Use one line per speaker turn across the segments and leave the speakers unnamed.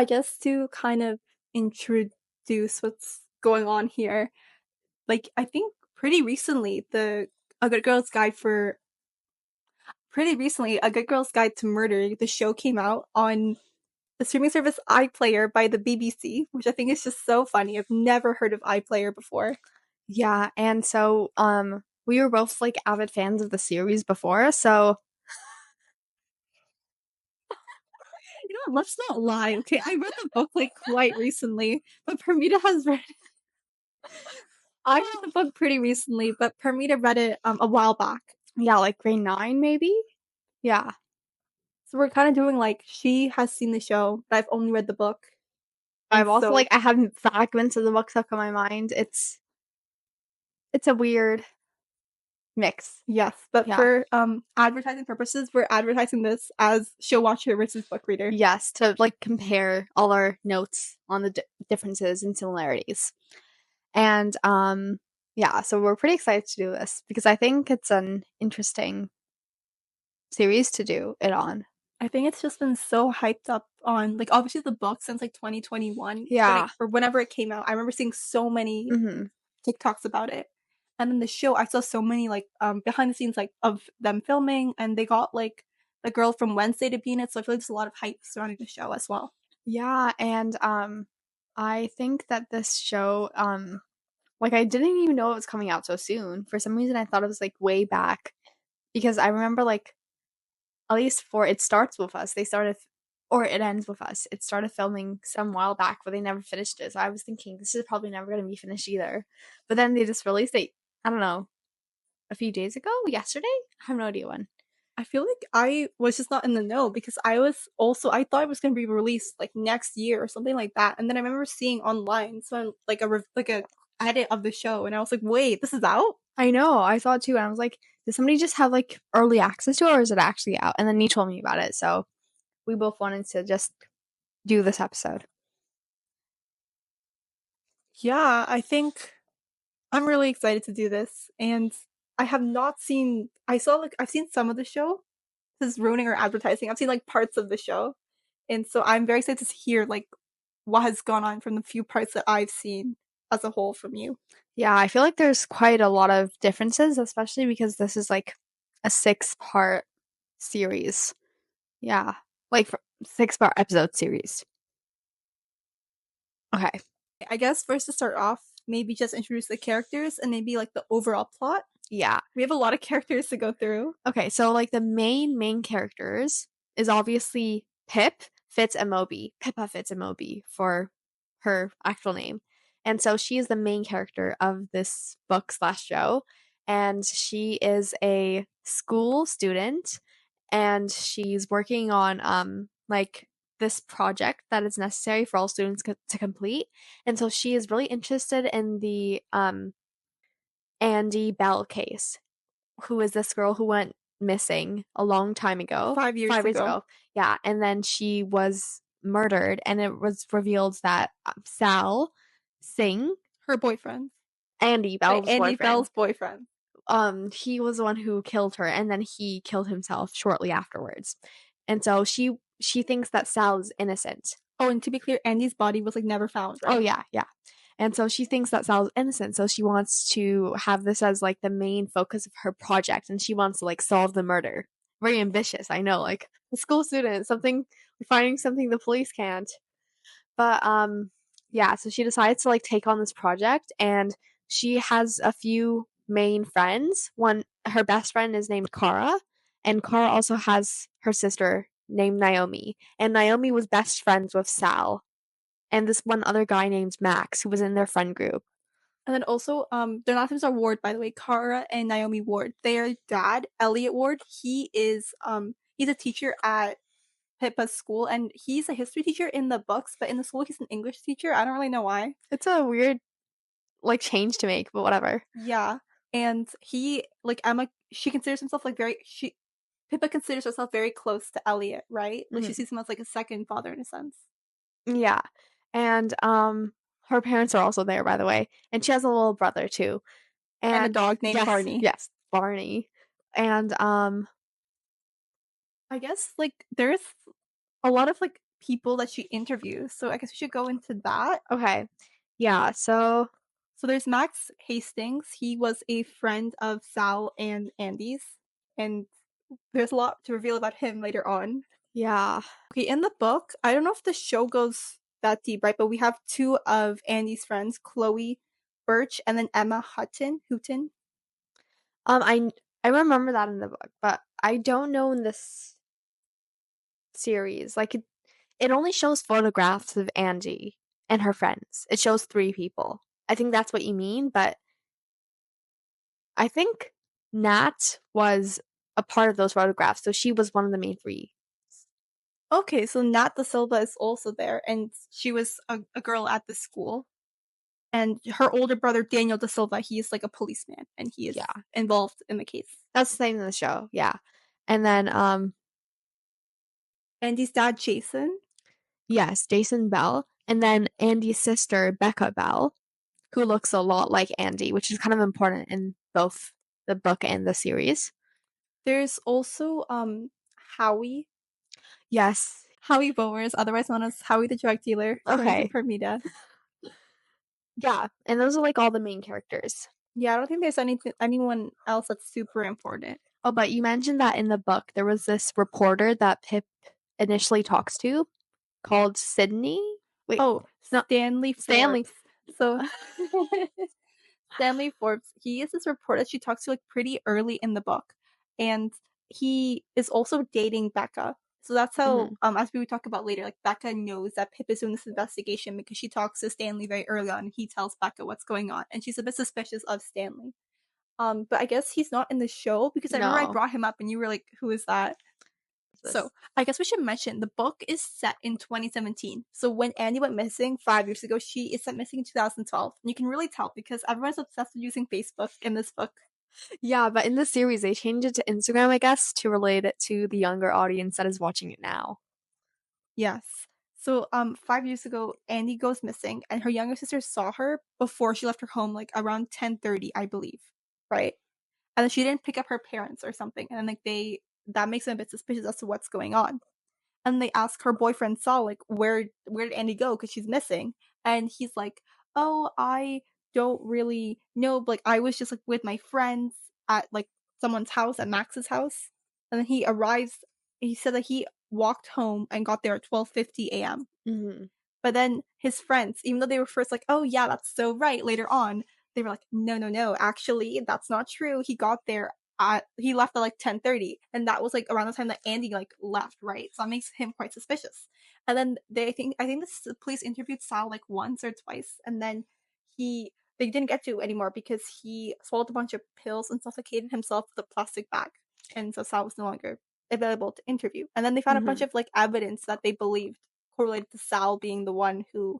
I guess to kind of introduce what's going on here, like I think A Good Girl's Guide for A Good Girl's Guide to Murder, the show came out on the streaming service iPlayer by the BBC, which I think is just so funny. I've never heard of iPlayer before.
Yeah, and so we were both like avid fans of the series before, so
You know what? Let's not lie. Okay, I read the book like quite recently, but Permita has read. I read the book pretty recently, but Permita read it a while back.
yeah, like grade 9 maybe. Yeah.
So we're kind of doing like she has seen the show, but I've only read the book.
I've
And
also
so
like I have fragments of the book stuck in my mind. It's a weird mix.
yes, but
Yeah.
for advertising purposes, we're advertising this as show watcher versus book reader.
Yes, to like compare all our notes on the differences and similarities. And yeah, so we're pretty excited to do this because I think it's an interesting series to do it on.
I think it's just been so hyped up on like obviously the book since like 2021.
Yeah.
Or whenever it came out. I remember seeing so many
Mm-hmm.
TikToks about it. And then the show, I saw so many like behind the scenes like of them filming, and they got like the girl from Wednesday to be in it. So I feel like there's a lot of hype surrounding the show as well.
Yeah, and I think that this show like I didn't even know it was coming out so soon. For some reason I thought it was like way back because I remember like at least for It Starts With Us, they started or It Ends With Us. It started filming some while back, but they never finished it. So I was thinking this is probably never going to be finished either. But then they just released it, I don't know, a few days ago, yesterday? I have no idea when.
I feel like I was just not in the know because I thought it was going to be released like next year or something like that. And then I remember seeing online like a edit of the show, and I was like, wait, this is out?
I know, I saw it too, and I was like, did somebody just have like early access to it or is it actually out? And then you told me about it, so we both wanted to just do this episode.
Yeah, I think I'm really excited to do this. And I have not seen, I've seen some of the show. This is ruining our advertising. I've seen like parts of the show. And so I'm very excited to hear like what has gone on from the few parts that I've seen as a whole from you.
Yeah, I feel like there's quite a lot of differences, especially because this is like a 6-part series. Yeah, like 6-part episode series. Okay.
I guess first to start off, maybe just introduce the characters and maybe like the overall plot.
Yeah.
We have a lot of characters to go through.
Okay, so like the main characters is obviously Pip, Fitz, and Moby. Pippa, Fitz, and Moby for her actual name. And so she is the main character of this book slash show. And she is a school student and she's working on like this project that is necessary for all students to complete. And so she is really interested in the Andy Bell case, who is this girl who went missing a long time ago.
5 years
5 years
ago.
ago. Yeah, and then she was murdered and it was revealed that Sal Singh,
Her boyfriend.
Andy Bell's
Andy
boyfriend,
Bell's boyfriend.
he was the one who killed her and then he killed himself shortly afterwards. And so she thinks that Sal is innocent.
Oh, and to be clear, Andy's body was like never found, right?
Oh yeah, yeah. And so she thinks that Sal's innocent, so she wants to have this as like the main focus of her project, and she wants to like solve the murder. Very ambitious, I know, like a school student, finding something the police can't. But yeah, so she decides to like take on this project, and she has a few main friends. Her best friend is named Kara, and Kara also has her sister named Naomi, and Naomi was best friends with Sal and this one other guy named Max who was in their friend group.
And then also, their last names are Ward, by the way, Kara and Naomi Ward. Their dad, Elliot Ward, he's a teacher at Pippa's school, and he's a history teacher in the books, but in the school he's an English teacher. I don't really know why.
It's a weird like change to make, but whatever.
Yeah, and he like Emma, she considers himself like Pippa considers herself very close to Elliot, right? Like she sees him as like a second father in a sense.
Yeah. And her parents are also there, by the way. And she has a little brother too.
And a dog named
yes,
Barney.
Yes, Barney. And
I guess like there's a lot of like people that she interviews. So I guess we should go into that.
Okay. Yeah, so
So there's Max Hastings. He was a friend of Sal and Andy's, and there's a lot to reveal about him later on.
yeah.
Okay, in the book, I don't know if the show goes that deep, right? But we have two of Andy's friends, Chloe Birch and then Emma Houghton.
I I remember that in the book, but I don't know in this series. Like it only shows photographs of Angie and her friends. It shows 3 people. I think that's what you mean, but I think Nat was a part of those photographs, so she was one of the main 3.
Okay, so Nat Da Silva is also there, and she was a girl at the school. And her older brother, Daniel Da Silva, he is like a policeman, and he is
Yeah.
involved in the case.
That's the same in the show. Yeah. And then
Andy's dad, Jason.
yes, Jason Bell, and then Andy's sister, Becca Bell, who looks a lot like Andy, which is kind of important in both the book and the series.
There's also Howie.
Yes.
Howie Bowers, otherwise known as Howie the drug dealer, according to
Okay.
Parmida.
Yeah, and those are like all the main characters.
Yeah, I don't think there's anyone else that's super important.
Oh, but you mentioned that in the book there was this reporter that Pip initially talks to called Sydney. Wait,
Oh,
no,
Stanley
Stanley.
Forbes. So Stanley Forbes, he is this reporter she talks to like pretty early in the book, and he is also dating Becca. So that's how,
Mhm.
as we would talk about later, like Becca knows that Pip is doing this investigation because she talks to Stanley very early on, and he tells Becca what's going on, and she's a bit suspicious of Stanley. But I guess he's not in the show because I remember I
No.
brought him up, and you were like, "Who is that?" So I guess we should mention the book is set in 2017. So when Andy went missing 5 years ago, she is set missing in 2012. And you can really tell because everyone's obsessed with using Facebook in this book.
Yeah, but in the series they changed it to Instagram, I guess, to relate it to the younger audience that is watching it now.
Yes. So 5 years ago, Andy goes missing, and her younger sister saw her before she left her home, like around 10:30, I believe, right? And then she didn't pick up her parents or something, and then like that makes them a bit suspicious as to what's going on. And they ask her boyfriend Saul, like, where did Andy go? Because she's missing. And he's like, oh, I don't really know. But, like, I was just like with my friends at like someone's house, at Max's house. And then he arrives. He said that he walked home and got there at 12:50 a.m.
Mm-hmm.
But then his friends, even though they were first like, oh yeah, that's so right, later on, they were like, no, no, no, actually, that's not true. He left at like 10:30, and that was like around the time that Andy like left, right? So that makes him quite suspicious. And then I think the police interviewed Sal like once or twice, and then they didn't get to anymore because he swallowed a bunch of pills and suffocated himself with a plastic bag, and so Sal was no longer available to interview. And then they found a bunch
Mm-hmm.
of like evidence that they believed correlated to Sal being the one who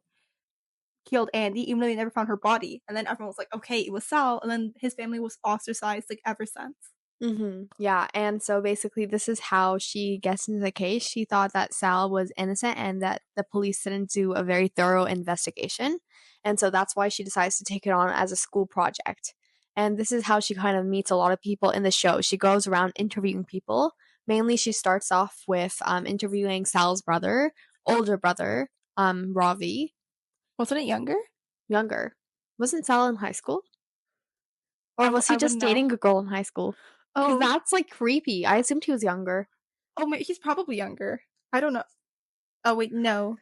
killed Andy, even though they never found her body. And then everyone was like, okay, it was Sal. And then his family was ostracized like ever since.
Mm-hmm. Yeah, and so basically this is how she gets into the case. She thought that Sal was innocent and that the police didn't do a very thorough investigation. And so that's why she decides to take it on as a school project. And this is how she kind of meets a lot of people in the show. She goes around interviewing people. Mainly she starts off with interviewing Sal's brother, older brother, Ravi,
Wasn't it younger?
younger. Wasn't Sal in high school? Or was he
I
just
wouldn't know.
dating a girl in high school? Because
Oh,
that's like creepy. I assumed he was younger.
he's probably younger. I don't know. Oh wait, no.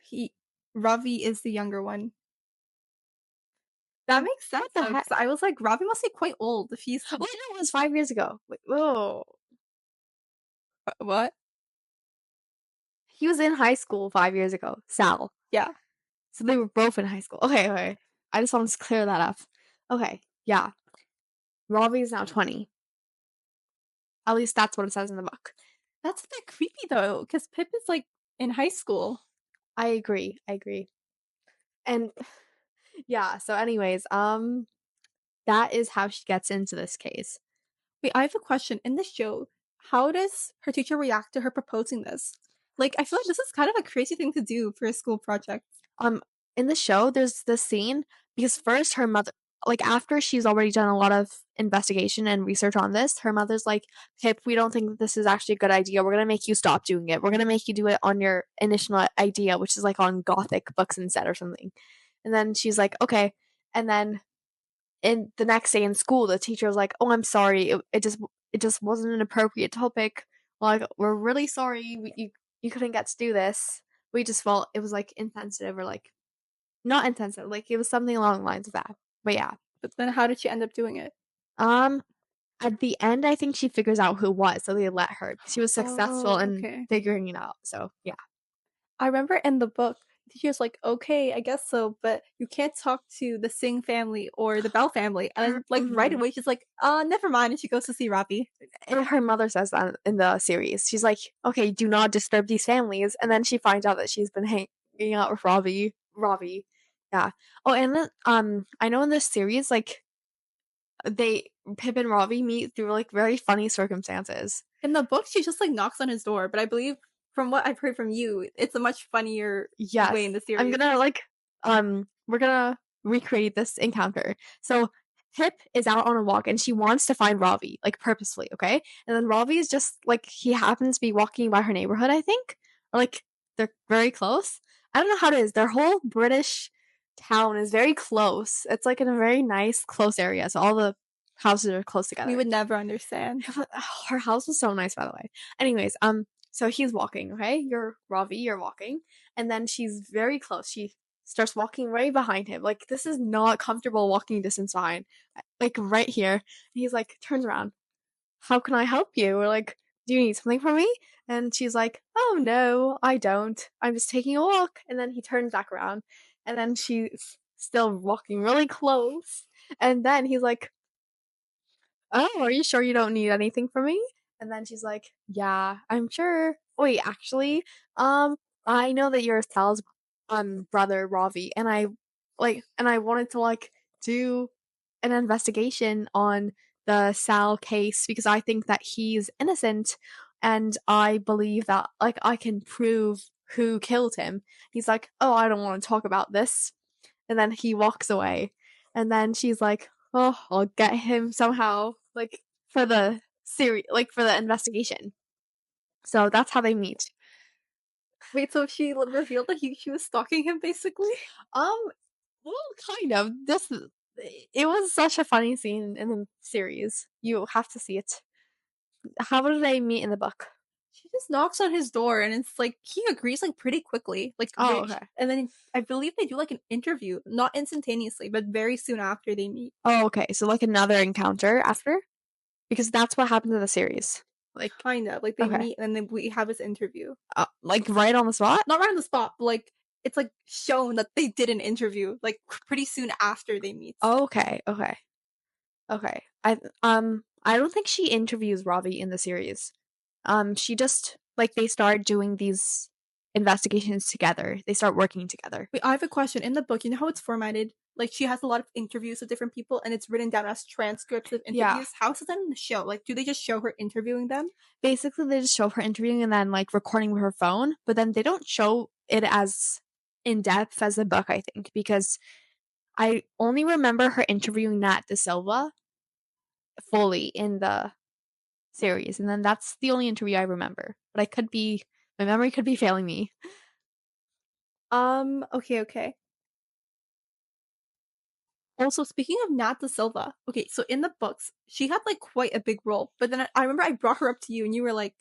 Ravi is the younger one. That makes sense
What the
though,
heck?
because I was like, Ravi must be quite old if he's
Wait, no, it was 5 years ago. Wait, whoa.
what?
He was in high school 5 years ago. Sal.
Yeah.
So they were both in high school. Okay, okay. I just wanted to clear that up. Okay, yeah. Ravi is now 20. At least that's what it says in the book.
That's a bit creepy though, because Pip is like in high school.
I agree. I agree. And yeah, so anyways, that is how she gets into this case.
Wait, I have a question. In the show, how does her teacher react to her proposing this? Like, I feel like this is kind of a crazy thing to do for a school project.
Um, in the show, there's this scene because first her mother like after she's already done a lot of investigation and research on this, her mother's like, Pip, we don't think that this is actually a good idea. We're gonna make you stop doing it. We're gonna make you do it on your initial idea, which is like on Gothic books instead or something. And then she's like, okay. And then in the next day in school, the teacher was like, "Oh, I'm sorry. It just wasn't an appropriate topic. Like, we're really sorry. You couldn't get to do this. We just felt it was like insensitive or like not insensitive. Like it was something along the lines of that." But yeah.
But then how did she end up doing it?
Um, at the end, I think she figures out who it was, so they let her. She was successful
Oh,
in
okay.
figuring it out. So yeah.
I remember in the book, the teacher's like, okay, I guess so, but you can't talk to the Singh family or the Bell family. And then, like, right
Mhm.
away, she's like, never mind. And she goes to see Robbie.
And her mother says that in the series. She's like, "Okay, do not disturb these families." And then she finds out that she's been hanging out with Robbie. Robbie, yeah. Oh, and then I know in this series, like they Pip and Robbie meet through like very funny circumstances.
In the book, she just, like, knocks on his door. But I believe, from what I've heard from you, it's a much funnier
Yes,
way in the
I'm
series.
gonna like we're gonna recreate this encounter. So Pip is out on a walk and she wants to find Robbie, like purposefully, okay? And then Robbie is just like he happens to be walking by her neighborhood, I think. Or like they're very close. I don't know how it is. Their whole British town is very close. It's like in a very nice, close area. So all the houses are close
We
together.
would never understand.
Her house was so nice, by the way. Anyways, so he's walking, okay? You're Ravi, you're walking, and then she's very close. She starts walking right behind him. Like this is not comfortable walking distance behind. Like right here. And he's like, turns around. How can I help you? Or like, do you need something from me? And she's like, oh no, I don't. I'm just taking a walk. And then he turns back around, and then she's still walking really close. And then he's like, oh, are you sure you don't need anything from me? And then she's like, yeah, I'm sure. Wait, actually, I know that you're Sal's brother, Ravi, and I wanted to like do an investigation on the Sal case because I think that he's innocent and I believe that like I can prove who killed him. He's like, oh, I don't want to talk about this. And then he walks away. And then she's like, oh, I'll get him somehow, like for the series, like for the investigation. So that's how they meet.
Wait, so she revealed that she was stalking him, basically?
Um, well, kind of. This it was such a funny scene in the series. You have to see it. How did they meet in the book?
She just knocks on his door, and it's like he agrees like pretty quickly, like
Oh, okay.
and then I believe they do like an interview, not instantaneously, but very soon after they meet.
Oh, okay. So like another encounter after, because that's what happens in the series. Like,
Kind of like they
okay,
meet, and then we have this interview.
like right on the spot.
Not right on the spot, but like it's like shown that they did an interview like pretty soon after they meet.
Okay, okay. Okay. I don't think she interviews Robbie in the series. She just like they start doing these investigations together. They start working together.
Wait, I have a question. In the book, you know how it's formatted? Like she has a lot of interviews with different people, and it's written down as transcripts of
Yeah.
interviews. How is that in the show? Like, do they just show her interviewing them?
Basically they just show her interviewing and then like recording with her phone, but then they don't show it as in depth as the book, I think, because I only remember her interviewing Nat De Silva fully in the series, and then that's the only interview I remember. But I could be my memory could be failing me.
Okay, okay. Also, speaking of Nat De Silva, okay, so in the books, she had like quite a big role, but then I remember I brought her up to you, and you were like,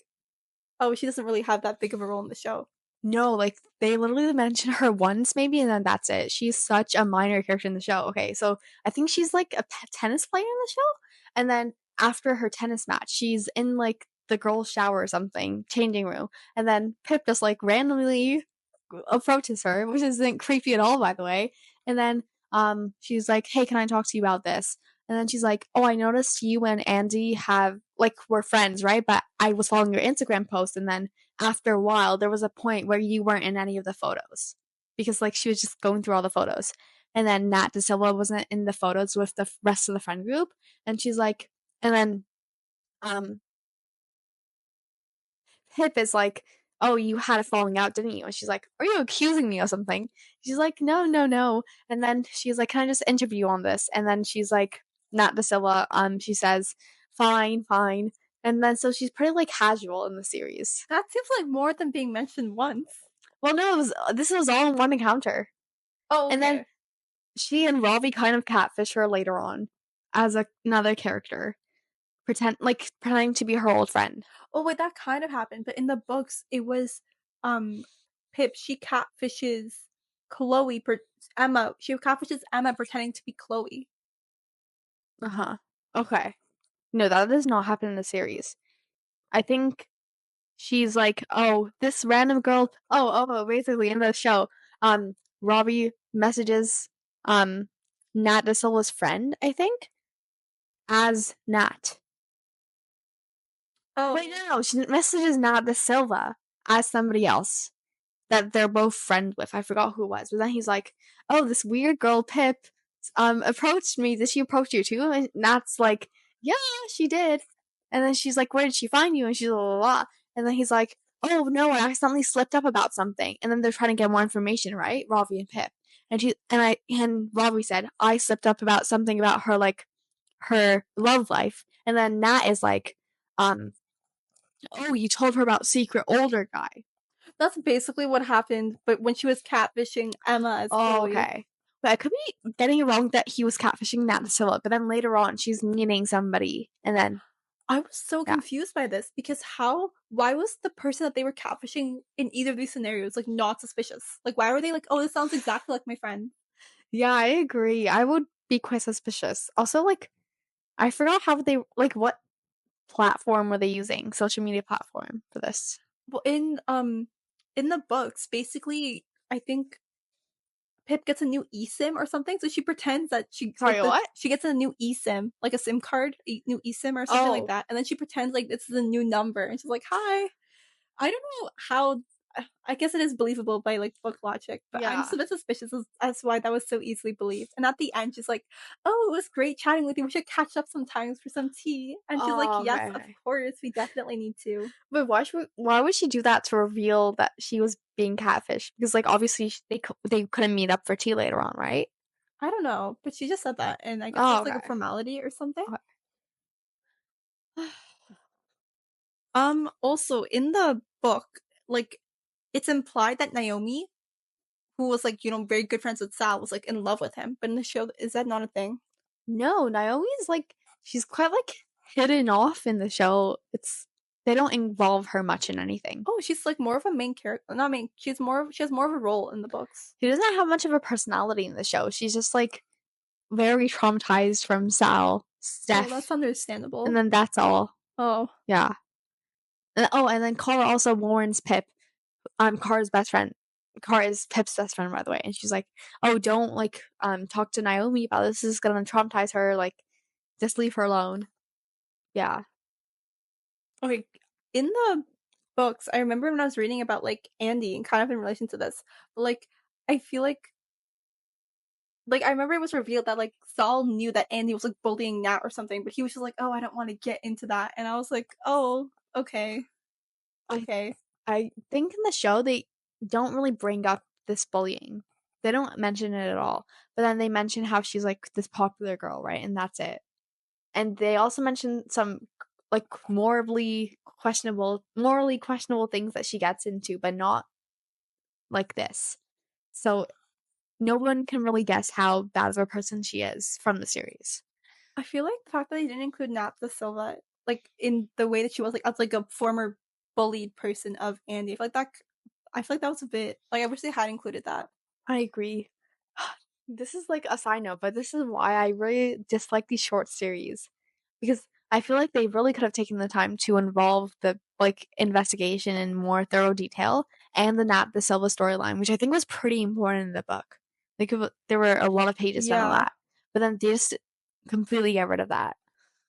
"Oh, she doesn't really have that big of a role in the show."
No, like they literally mention her once maybe and then that's it. She's such a minor character in the show. Okay, so I think she's like a tennis player in the show. And then after her tennis match, she's in like the girls' shower or something, changing room. And then Pip just like randomly approaches her, which isn't creepy at all, by the way. And then she's like, "Hey, can I talk to you about this?" And then she's like, "Oh, I noticed you and Andy have like were friends, right? But I was following your Instagram post, and then after a while, there was a point where you weren't in any of the photos because like she was just going through all the photos." And then Nat De Silva wasn't in the photos with the rest of the friend group, and she's like, and then um Pip is like, "Oh, you had a falling out, didn't you?" And she's like, "Are you accusing me of something?" She's like, "No, no, no." And then she's like, "Can I just interview you on this?" And then she's like, Nat Da Silva, she says, "Fine, fine." And then so she's pretty like casual in the series.
That seems like more than being mentioned once.
Well, no, this was all in one encounter.
Oh,
And then
okay.
she and Robbie kind of catfish her later on as another character, pretending to be her old friend.
Oh wait, that kind of happened, but in the books it was um Pip, she catfishes Chloe per Emma. She catfishes Emma pretending to be Chloe.
Uh-huh. Okay. No, that does not happen in the series. I think she's like, "Oh, this random girl." Basically in the show, Robbie messages um Nat Da Silva's friend, I think, as Nat.
Oh,
Wait, no, she messages Nat Da Silva as somebody else that they're both friends with. I forgot who it was, but then he's like, "Oh, this weird girl Pip approached me. Did she approach you too?" And Nat's like, "Yeah, she did." And then she's like, "Where did she find you?" And she's blah, blah, blah. And then he's like, "Oh no, I accidentally slipped up about something." And then they're trying to get more information, right? Robbie and Pip. And Robbie said, "I slipped up about something about her her love life." And then Nat is like, um, "Oh, you told her about secret older guy."
that's basically what happened, but when she was catfishing Emma as
Oh,
Chloe.
okay. But I could be getting it wrong that he was catfishing Nat Silva, but then later on she's meeting somebody, and then
I was so
yeah,
confused by this because why was the person that they were catfishing in either of these scenarios like not suspicious? Like why were they like, oh, this sounds exactly like my friend?
yeah, I agree. I would be quite suspicious. Also, like I forgot how they what platform were they using? Social media platform for this?
Well, in the books, basically, I think Pip gets a new eSIM or something, so she pretends that
Sorry, what?
she gets a new eSIM, like a SIM card, a new eSIM or something like
Oh,
that, and then she pretends like this is a new number, and she's like, "Hi." I don't know how. I guess it is believable by like book logic, but I'm just
yeah.
a bit suspicious as to why that was so easily believed. And at the end, she's like, "Oh, it was great chatting with you. We should catch up sometimes for some tea." And she's like,
Oh,
"Yes,
okay,
of
okay.
course, we definitely need to."
But why would she do that to reveal that she was being catfished? Because like obviously they couldn't meet up for tea later on, right?
I don't know, but she just said that, and I guess
Oh,
it's like a
okay.
formality or something.
Okay.
Also in the book, like it's implied that Naomi, who was like, very good friends with Sal, was like in love with him. But in the show, is that not a thing?
No, Naomi's like she's quite like hidden off in the show. They don't involve her much in anything.
Oh, she's like more of a main character. Not main. She has more of a role in the books.
She doesn't have much of a personality in the show. She's just like very traumatized from Sal's
Oh, that's
death, and
understandable.
then that's all.
Oh,
Yeah. And then Cara also warns Pip. Cara's best friend. Cara is Pip's best friend, by the way, and she's like, "Oh, don't talk to Naomi about this. This is gonna traumatize her. Like, just leave her alone." Yeah,
okay. In the books, I remember when I was reading about like Andy and kind of in relation to this, but like I feel like I remember it was revealed that like Saul knew that Andy was like bullying Nat or something, but he was just like, "Oh, I don't want to get into that," and I was like, "Oh, okay,
I
okay."
I think in the show they don't really bring up this bullying. They don't mention it at all. But then they mention how she's like this popular girl, right? And that's it. And they also mention some like morally questionable things that she gets into, but not like this. So no one can really guess how bad of a person she is from the series.
I feel like the fact that they didn't include Nat Da Silva, like in the way that she was like as like a former bullied person of Andy, I feel like that was a bit like I wish they had included that.
I agree. This is like a side note, but this is why I really dislike these short series because I feel like they really could have taken the time to involve the investigation in more thorough detail and the Nat the Silva storyline, which I think was pretty important in the book. There were a lot of pages spent on
Yeah.
that, but then they just completely get rid of that.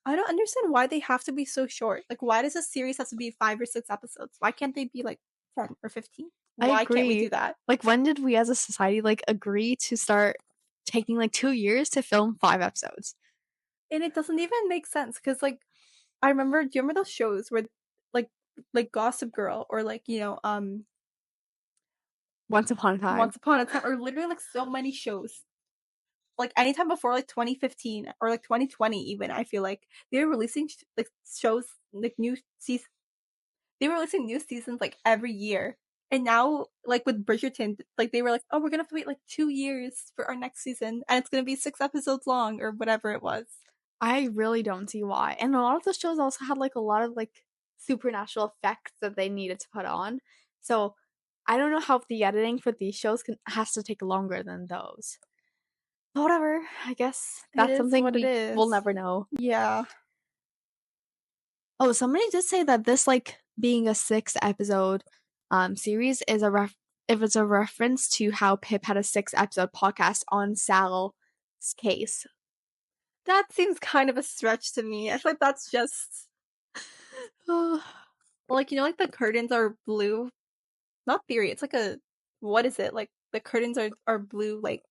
I don't understand why they have to be so short. Like, why does a series have to be 5 or 6 episodes? Why can't they be like 10 or 15?
I
Why can't we do
agree.
that?
Like, when did we as a society agree to start taking 2 years to film 5 episodes?
And it doesn't even make sense because, like, I remember, do you remember those shows where, like, like Gossip Girl or like,
Once Upon a Time.
Once Upon a Time, or literally like so many shows. Like anytime before like 2015 or like 2020 even, I feel like they were releasing like shows like new seasons. They were releasing new seasons like every year. And now, like with Bridgerton, like they were like, oh, we're gonna have to wait like 2 years for our next season, and it's gonna be 6 episodes long or whatever it was.
I really don't see why. And a lot of the shows also had like a lot of like supernatural effects that they needed to put on. So I don't know how the editing for these shows has to take longer than those. But whatever, I guess
It
that's
is
something
what it
we will
is.
never know.
Yeah,
Oh, somebody did say that this like being a 6 episode series is if it's a reference to how Pip had a 6 episode podcast on Sal's case.
that seems kind of a stretch to me. I feel like that's just like like the curtains are blue. Not theory. It's like a what is it? Like the curtains are blue. Like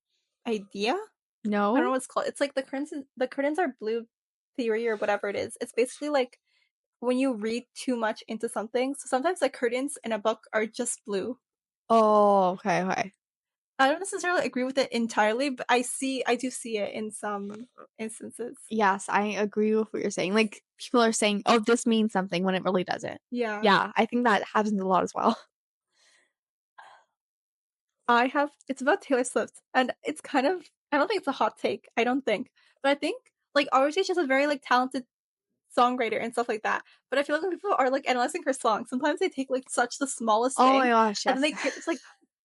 idea. I don't know
No?
what it's called. It's like the curtains are blue theory or whatever it is. It's basically like when you read too much into something. So sometimes the curtains in a book are just blue.
Oh, okay, okay.
I don't necessarily agree with it entirely, but I do see it in some instances.
Yes, I agree with what you're saying. Like people are saying, "Oh, this means something," when it really doesn't.
Yeah.
Yeah, I think that happens a lot as well.
It's about Taylor Swift, and it's kind of, I don't think it's a hot take, I don't think. But I think, like, obviously she's a very, like, talented songwriter and stuff like that. But I feel like when people are, like, analyzing her songs, sometimes they take, like, such the smallest
Oh my
thing,
gosh,
and then
yes.
they create this, like,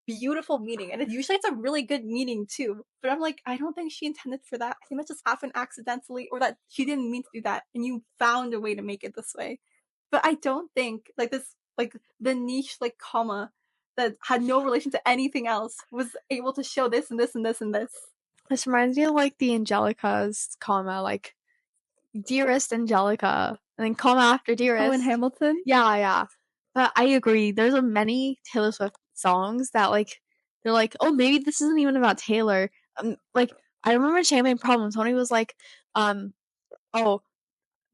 beautiful meaning. And usually it's a really good meaning, too. But I'm like, I don't think she intended for that. I think that just happened accidentally, or that she didn't mean to do that, and you found a way to make it this way. But I don't think, like, this, like, the niche, like, comma that had no relation to anything else was able to show this and this and this and this.
This reminds me of like the Angelica's comma, like dearest Angelica, and then comma after
Oh, in
dearest.
Hamilton?
Yeah, yeah. But I agree. There's a many Taylor Swift songs that like they're like, oh, maybe this isn't even about Taylor. Like I remember Champagne Problem. Tony was like, oh,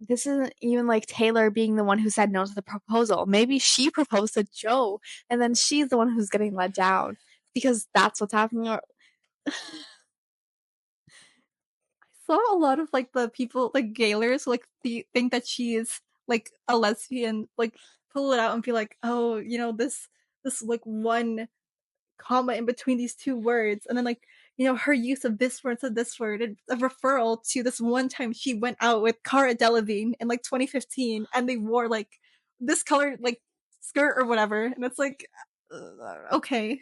this isn't even like Taylor being the one who said no to the proposal. Maybe she proposed to Joe, and then she's the one who's getting let down because that's what's happening.
Saw a lot of like the people like gaylers like think that she is like a lesbian, like pull it out and be like, oh, this like one comma in between these two words, and then like her use of this word to this word, and a referral to this one time she went out with Cara Delevingne in like 2015, and they wore like this color like skirt or whatever, and it's like, okay,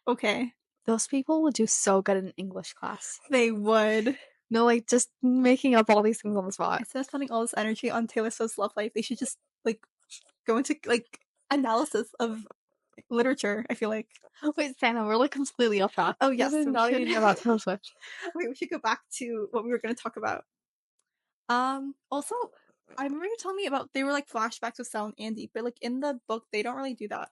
okay,
Those people would do so good in English class.
they would.
No, like just making up all these things on the spot.
Instead of spending all this energy on Taylor Swift's love life, they should just like go into like analysis of literature. I feel like.
Wait, Santa, we're like completely off track.
Oh
This
yes,
is
we
not
should.
even about Taylor Swift.
Wait, we should go back to what we were going to talk about. Also, I remember you telling me about they were like flashbacks of Sal and Andy, but like in the book they don't really do that.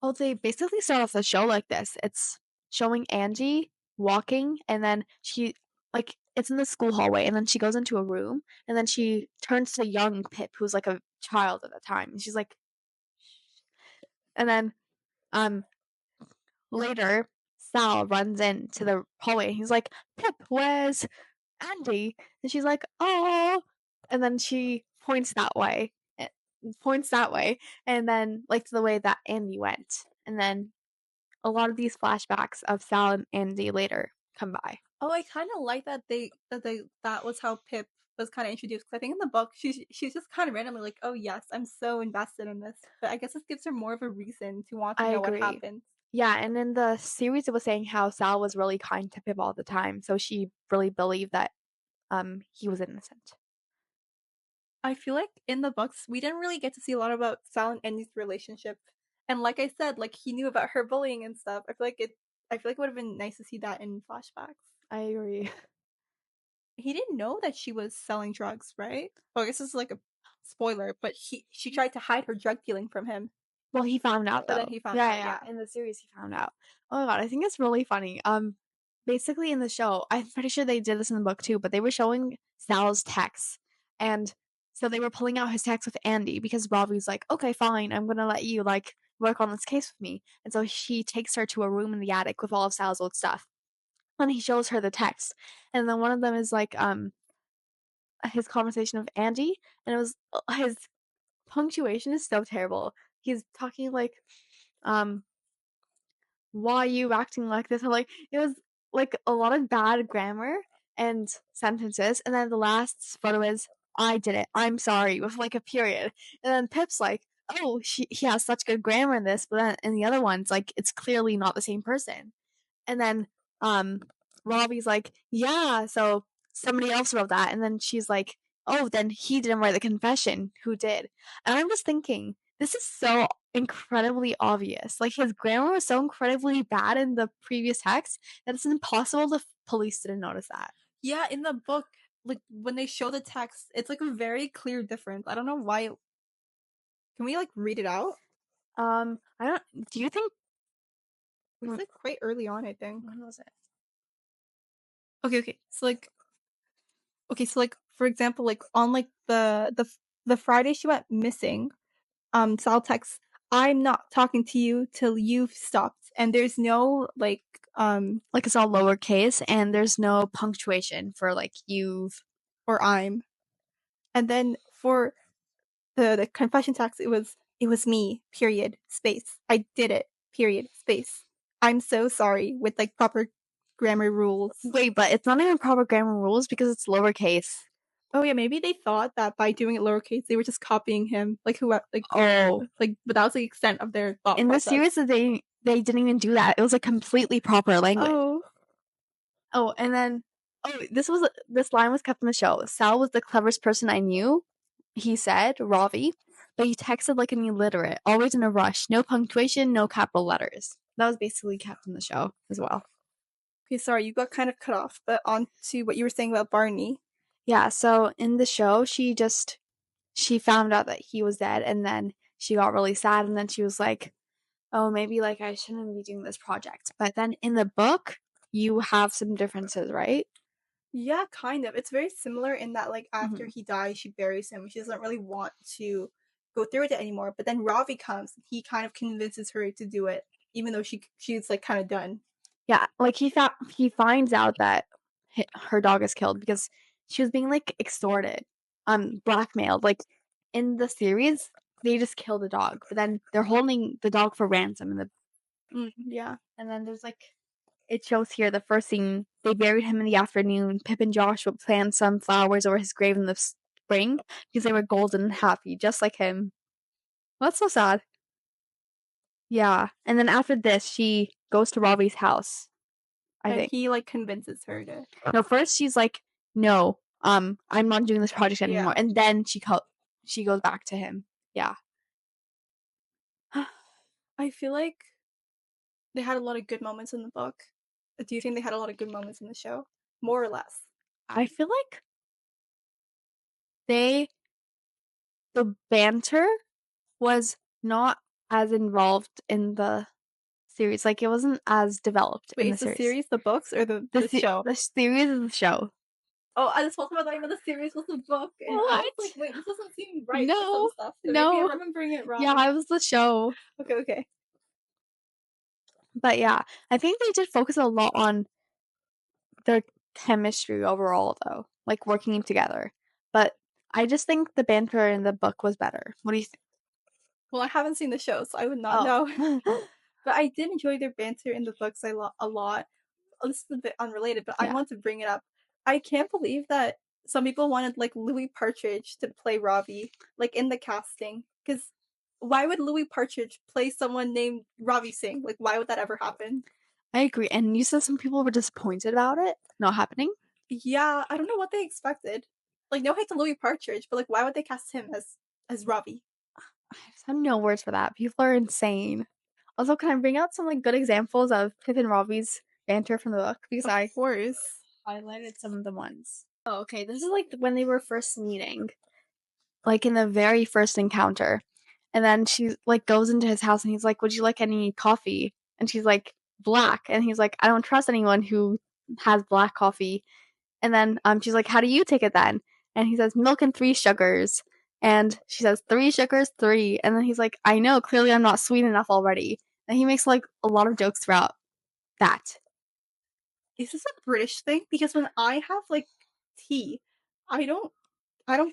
Oh, they basically start off the show like this. It's showing Angie walking, and then she like it's in the school hallway, and then she goes into a room, and then she turns to young Pip, who's like a child at the time, and she's like, and then um later Sal runs into the hallway, and he's like, Pip, where's Andy? And she's like, oh, and then she points that way, and then like to the way that Andy went, and then a lot of these flashbacks of Sal and Andy later come by.
Oh, I kind of like that was how Pip was kind of introduced, because I think in the book she's just kind of randomly like, oh yes, I'm so invested in this, but I guess this gives her more of a reason to want to
I
know what
agree.
happened.
Yeah, and in the series it was saying how Sal was really kind to Pip all the time, so she really believed that he was innocent.
I feel like in the books we didn't really get to see a lot about Sal and Andy's relationship, and like I said, like he knew about her bullying and stuff. I feel like it would have been nice to see that in flashbacks.
I agree.
He didn't know that she was selling drugs, right? Well, I guess this is like a spoiler, but she tried to hide her drug dealing from him,
Well, he found out
but then
though.
he found
Yeah,
out.
yeah.
Yeah.
In the series, he found out. Oh my god, I think it's really funny. Basically in the show, I'm pretty sure they did this in the book too, but they were showing Sal's texts, and So they were pulling out his text with Andy because Robbie's like, okay, fine, I'm gonna let you like work on this case with me. And so he takes her to a room in the attic with all of Sal's old stuff. And he shows her the text. And then one of them is like his conversation with Andy, and it was his punctuation is so terrible. He's talking like, um, why are you acting like this? I'm like, it was like a lot of bad grammar and sentences, and then the last photo is, I did it. I'm sorry, with like a period. And then Pip's like, oh, he has such good grammar in this, but then in the other ones, like, it's clearly not the same person. And then um Robbie's like, yeah, so somebody else wrote that. And then she's like, oh, then he didn't write the confession. Who did? And I'm just thinking, this is so incredibly obvious. Like his grammar was so incredibly bad in the previous text that it's impossible the police didn't notice that.
Yeah, in the book, like when they show the text, it's like a very clear difference. I don't know why. Can we like read it out?
I don't. Do you think?
It's like quite early on, I think.
When was it?
Okay. So like for example, like on like the Friday she went missing, Sal texts, I'm not talking to you till you've stopped. And there's no
Like it's all lowercase and there's no punctuation for like you've.
or I'm. And then for the confession text, it was me, period, space. I did it, period, space. I'm so sorry, with like proper grammar rules.
Wait, but it's not even proper grammar rules because it's lowercase.
Oh yeah, maybe they thought that by doing it lowercase, they were just copying him, like who,
Oh,
but that was the extent of their thought
in the
process.
series they didn't even do that. It was a completely proper language.
Oh,
Oh, and then this line was kept in the show. Sal was the cleverest person I knew, he said, Ravi, but he texted like an illiterate, always in a rush, no punctuation, no capital letters. That was basically kept in the show as well.
okay, sorry, you got kind of cut off, but on to what you were saying about Barney.
Yeah, so in the show, she found out that he was dead, and then she got really sad, and then she was like, oh, maybe like I shouldn't be doing this project. But then in the book, you have some differences, right?
Yeah, kind of. It's very similar in that, like, after
Mm-hmm.
he dies, she buries him. She doesn't really want to go through with it anymore. But then Ravi comes. He kind of convinces her to do it, even though she's like kind of done.
Yeah, like he finds out that her dog is killed because she was being like extorted, blackmailed. Like in the series, they just kill the dog, but then they're holding the dog for ransom in the.
Yeah.
And then there's like it shows here the first scene. They buried him in the afternoon. Pip and Joshua planted some flowers over his grave in the spring because they were golden and happy, just like him. Well, that's so sad. Yeah, and then after this, she goes to Robbie's house. I
And
think.
he like convinces her to.
No, first she's like, no, I'm not doing this project anymore.
Yeah.
And then she goes back to him. Yeah.
I feel like they had a lot of good moments in the book. Do you think they had a lot of good moments in the show? More or less.
I feel like they the banter was not as involved in the series. Like it wasn't as developed
Wait,
in the
is the
series.
series the books or the show?
The series is the show.
Oh, I just told him that the series was the book, and I was like, wait, this doesn't seem right for some
No,
stuff. So maybe I'm
no.
remembering it wrong.
Yeah, it was the show.
Okay.
But yeah, I think they did focus a lot on their chemistry overall, though, like working together. But I just think the banter in the book was better. What do you think?
Well, I haven't seen the show, so I would not know.
Oh,
But I did enjoy their banter in the books a lot. Oh, this is a bit unrelated, but I
yeah.
want to bring it up. I can't believe that some people wanted like Louis Partridge to play Ravi, like in the casting. Because why would Louis Partridge play someone named Ravi Singh? Like, why would that ever happen?
I agree. And you said some people were disappointed about it not happening.
Yeah, I don't know what they expected. Like, no hate to Louis Partridge, but like, why would they cast him as Ravi?
I just have no words for that. People are insane. Also, can I bring out some like good examples of Pip and Robbie's banter from the book? Because I
Of course.
highlighted some of the ones. Oh, okay. This is like when they were first meeting, like in the very first encounter. And then she like goes into his house and he's like, would you like any coffee? And she's like, black. And he's like, I don't trust anyone who has black coffee. And then she's like, how do you take it then? And he says, milk and 3 sugars. And she says, 3 sugars, 3. And then he's like, I know, clearly I'm not sweet enough already. And he makes like a lot of jokes throughout that.
Is this a British thing? Because when I have like tea, I don't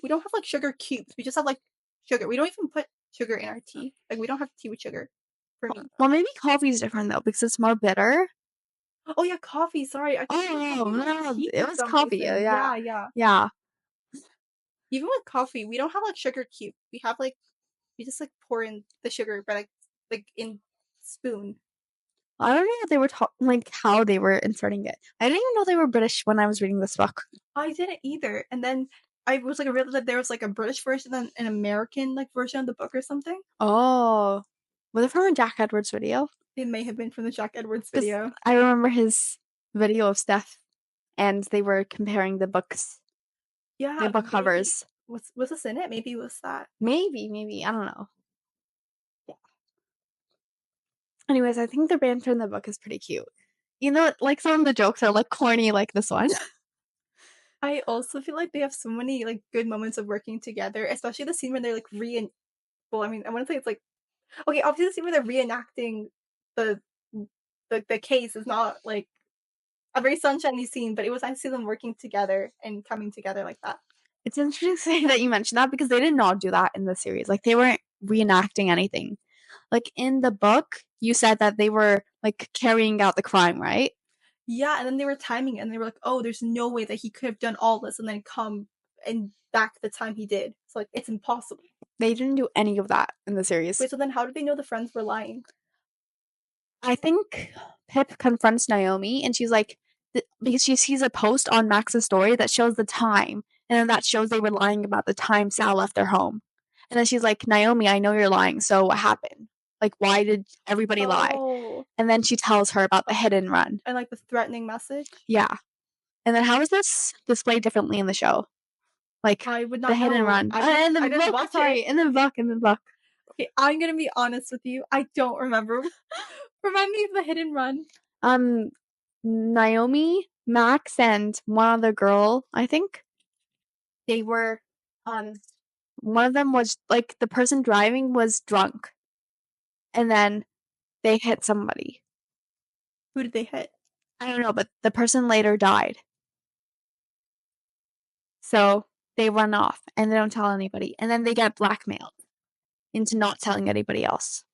we don't have like sugar cubes. We just have like sugar. We don't even put sugar in our tea. Like we don't have tea with sugar for me.
Well, maybe coffee's different though because it's more bitter.
Oh yeah, coffee. Sorry, I thought you were
Oh
talking about
no,
tea
it
for
was
some
coffee.
reason.
Yeah,
Yeah.
yeah.
Even with coffee, we don't have like sugar cube. We have like we just like pour in the sugar, but like in spoon.
I don't know what they were like how they were inserting it. I didn't even know they were British when I was reading this book.
I didn't either. And then I was like, I realized that there was like a British version and an American like version of the book or something.
Oh, was it from a Jack Edwards video?
It may have been from the Jack Edwards
Because
video.
I remember his video of Steph, and they were comparing the books,
Yeah,
the book
maybe
covers.
was this in it? Maybe it was that.
Maybe I don't know. Yeah. Anyways, I think the banter in the book is pretty cute. You know, like some of the jokes are like corny, like this one.
I also feel like they have so many like good moments of working together, especially the scene where they're like well, I mean, I want to say it's like okay, obviously the scene where they're reenacting the the case is not like a very sunshiny scene, but it was nice to see them working together and coming together like that.
It's interesting that you mentioned that because they did not do that in the series. Like they weren't reenacting anything. Like in the book, you said that they were like carrying out the crime, right?
Yeah, and then they were timing it and they were like, oh, there's no way that he could have done all this and then come and back the time he did. So like it's impossible.
They didn't do any of that in the series.
Wait, so then how did they know the friends were lying?
I think Pip confronts Naomi and she's like, because she sees a post on Max's story that shows the time, and then that shows they were lying about the time Sal left their home. And then she's like, Naomi, I know you're lying, so what happened? Like, why did everybody lie?
Oh,
And then she tells her about the hit and run.
and like the threatening message?
Yeah. And then how is this displayed differently in the show? Like
I would
the
not
hit and
know.
run. In the
I didn't
book,
watch
sorry,
it.
in the book.
Okay, I'm gonna be honest with you. I don't remember. Remind me of the hit and run.
Um, Naomi, Max, and one other girl, I think. They were um one of them was like the person driving was drunk and then they hit somebody.
Who did they hit?
I don't know, but the person later died. So they run off and they don't tell anybody. And then they get blackmailed into not telling anybody else.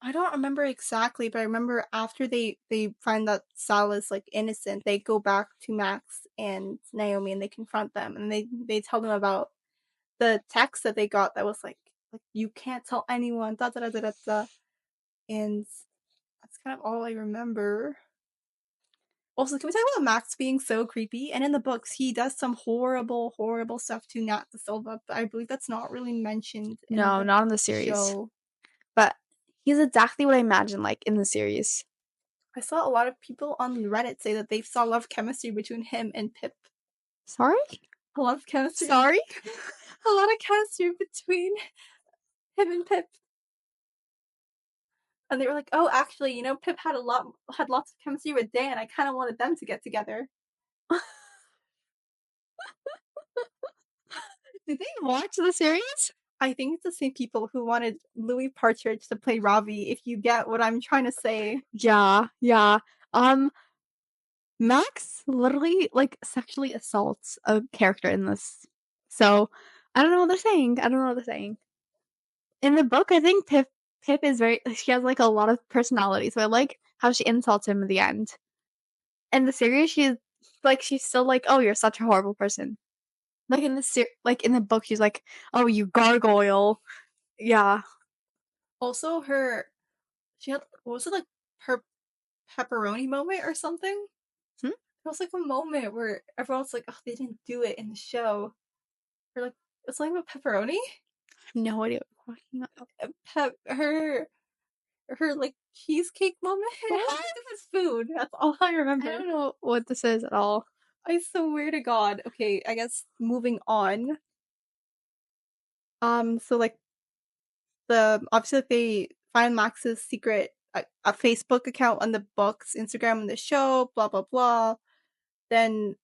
I don't remember exactly, but I remember after they find that Sal is like innocent, they go back to Max and Naomi and they confront them and they tell them about the text that they got that was like you can't tell anyone da da da da da, da. And that's kind of all I remember. Also, can we talk about Max being so creepy? And in the books, he does some horrible, horrible stuff to Nat the Silva, but I believe that's not really mentioned in
No,
the
not in the series.
show.
But he's exactly what I imagine like in the series.
I saw a lot of people on Reddit say that they saw a lot of chemistry between him and Pip.
Sorry?
A lot of chemistry.
Sorry?
A lot of chemistry between him and Pip. And they were like, "Oh, actually, Pip had lots of chemistry with Dan. I kind of wanted them to get together."
Did they watch the series?
I think it's the same people who wanted Louis Partridge to play Robbie. If you get what I'm trying to say.
Yeah, yeah. Max literally like sexually assaults a character in this. So I don't know what they're saying. I don't know what they're saying. In the book, I think Pip is very she has like a lot of personality. So I like how she insults him in the end. In the series, she's still like, oh, you're such a horrible person. Like in like in the book, she's like, oh, you gargoyle. Yeah.
Also, she had what was it like her pepperoni moment or something?
Hmm?
It was like a moment where everyone's like, "Oh, they didn't do it in the show." Or like it's something about pepperoni.
I have no idea what you're talking about.
Her like cheesecake moment. It
What?
has to do with food. That's all I
I
remember.
don't know what this is at all.
I swear to God. Okay, I guess moving on. So like the obviously they find Max's secret a Facebook account on the books, Instagram, and the show, blah blah blah. Then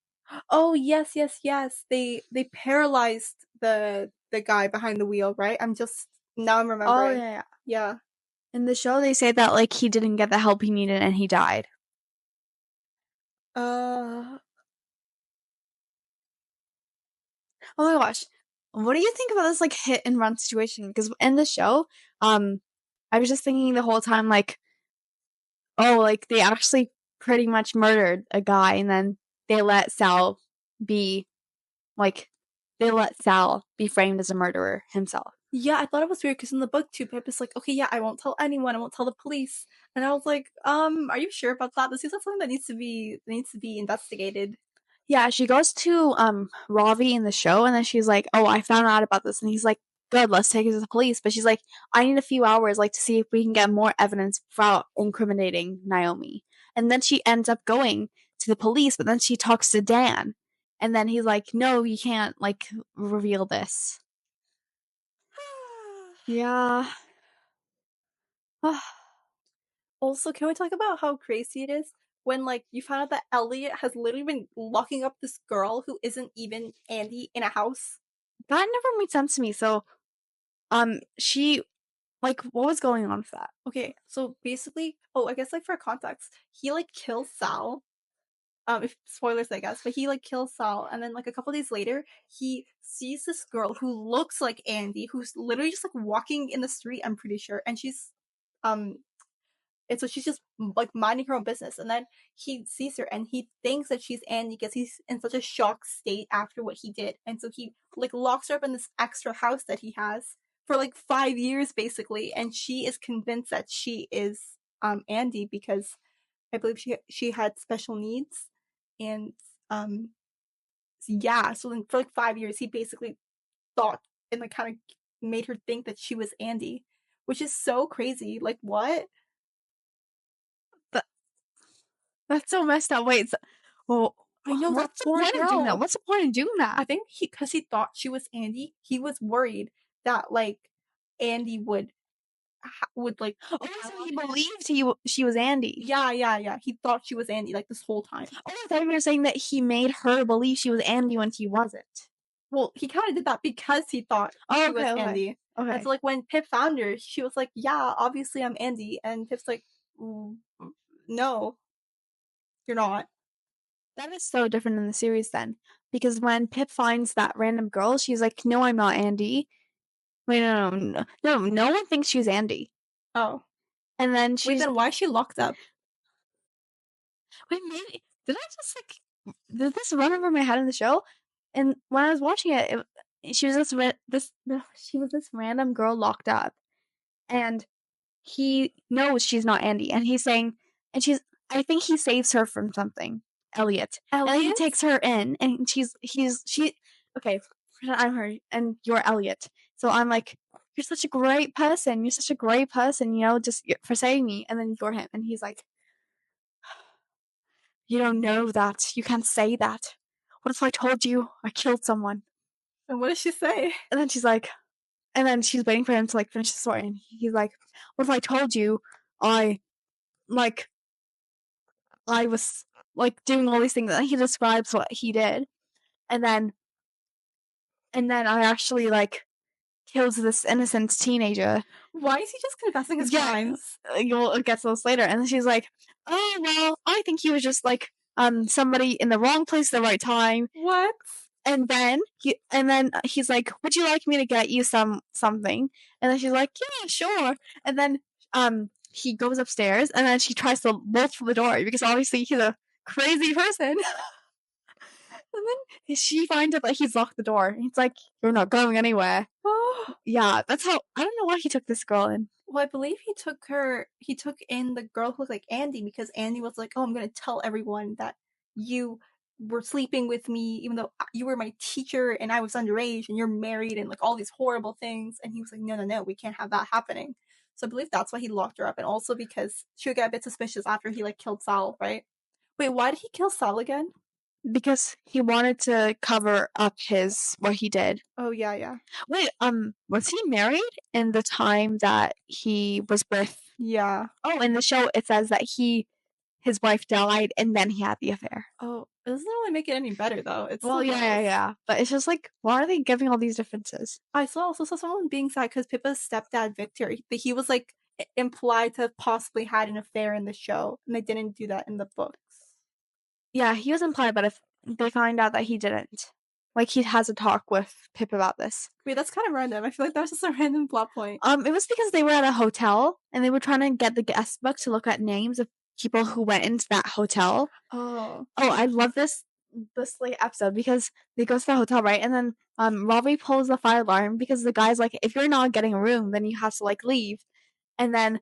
Oh yes, yes, yes. They paralyzed the guy behind the wheel, right? I'm just now I'm
Oh
remembering.
yeah, yeah.
Yeah.
In the show, they say that like he didn't get the help he needed and he died.
Uh
Oh my gosh, what do you think about this like hit and run situation? Because in the show, um, I was just thinking the whole time like, oh, like they actually pretty much murdered a guy and then they let Sal be like they let Sal be framed as a murderer himself.
yeah, I thought it was weird because in the book too, Pip is like, okay, yeah, I won't tell anyone, I won't tell the police. And I was like, are you sure about that? This seems like something that needs to be investigated.
Yeah, she goes to Ravi in the show and then she's like, "Oh, I found out about this." And he's like, "Good, let's take it to the police." But she's like, "I need a few hours like to see if we can get more evidence without incriminating Naomi." And then she ends up going to the police, but then she talks to Dan. And then he's like, "No, you can't like reveal this." Yeah.
Also, can we talk about how crazy it is when like you found out that Elliot has literally been locking up this girl who isn't even Andy in a house?
That never made sense to me. So, she like what was going on with that?
Okay, so basically, oh, I guess like for context, he like kills Sal. If spoilers, I guess, but he like kills Sal, and then like a couple days later, he sees this girl who looks like Andy, who's literally just like walking in the street. I'm pretty sure, and um, and so she's just like minding her own business, and then he sees her, and he thinks that she's Andy because he's in such a shocked state after what he did, and so he like locks her up in this extra house that he has for like 5 years basically, and she is convinced that she is Andy because I believe she had special needs, and um yeah. So then for like 5 years, he basically thought and like kind of made her think that she was Andy, which is so crazy. Like what?
That, that's so messed up. Wait, so, well,
I know that
what's the
poor
point of doing that?
girl.
What's the point of doing
I
that?
think because he thought she was Andy, he was worried that like Andy would like
Oh,
tell
so
on
he
him.
believed she was Andy.
Yeah, yeah, yeah. He thought she was Andy like this whole time.
Oh, I thought you were saying that he made her believe she was Andy when she wasn't.
Well, he kind of did that because he thought
Oh,
she was
okay, okay,
Andy. And so,
okay.
like, when Pip found her, she was like, yeah, obviously I'm Andy. And Pip's like, "Mm, no, you're not."
That is so different in the series then, because when Pip finds that random girl, she's like, "No, I'm not Andy." Wait, no, no, no, no, no one thinks she's Andy.
Oh.
And then
Wait,
she's
then why is she locked up?
wait, maybe did I just like did this run over my head in the show? And when I was watching she was she was this random girl locked up, and he knows she's not Andy, and he's saying, and she's, I think he saves her from something, Elliot, and then he
Elliot?
takes her in, and okay, I'm her, and you're Elliot, so I'm like, you're such a great person, just for saving me, and then you're him, and he's like, you don't know that, you can't say that. What if I told you I killed someone?
And what does she say?
And then she's like, and then she's waiting for him to like finish the story, and he's like, what if I told you I like I was like doing all these things and he describes what he did and then I actually like kills this innocent teenager.
Why is he just confessing his
Yeah,
crimes?
you'll get to this later. And then she's like, "Oh well, I think he was just like somebody in the wrong place at the right time."
What?
And then he's like, "Would you like me to get you something?" And then she's like, "Yeah, sure." And then he goes upstairs and then she tries to bolt for the door because obviously he's a crazy person. And then she finds out that he's locked the door. He's like, "You're not going anywhere."
Oh.
Yeah, that's how. I don't know why he took this girl in.
Well, I believe he took in the girl who looked like Andy because Andy was like, oh, I'm going to tell everyone that you were sleeping with me, even though you were my teacher and I was underage and you're married and like all these horrible things. And he was like, no, no, no, we can't have that happening. So I believe that's why he locked her up. And also because she would get a bit suspicious after he like killed Sal, right? Wait, why did he kill Sal again?
Because he wanted to cover up his what he did.
Oh, yeah, yeah.
Wait, was he married in the time that he was with?
Yeah.
Oh, in the show it says that he his wife died and then he had the affair.
Oh, it doesn't really make it any better though. It's
Well,
still gross.
yeah. But it's just like, why are they giving all these differences?
I also saw someone being sad because Pippa's stepdad Victor, he was like implied to have possibly had an affair in the show, and they didn't do that in the books.
Yeah, he was implied, but if they find out that he didn't, like he has a talk with Pip about this.
Wait, that's kind of random. I feel like that was just a random plot point.
It was because they were at a hotel and they were trying to get the guest book to look at names of people who went into that hotel.
Oh,
Oh, I love this like episode because they go to the hotel, right? And then Robbie pulls the fire alarm because the guy's like, if you're not getting a room, then you have to like leave. And then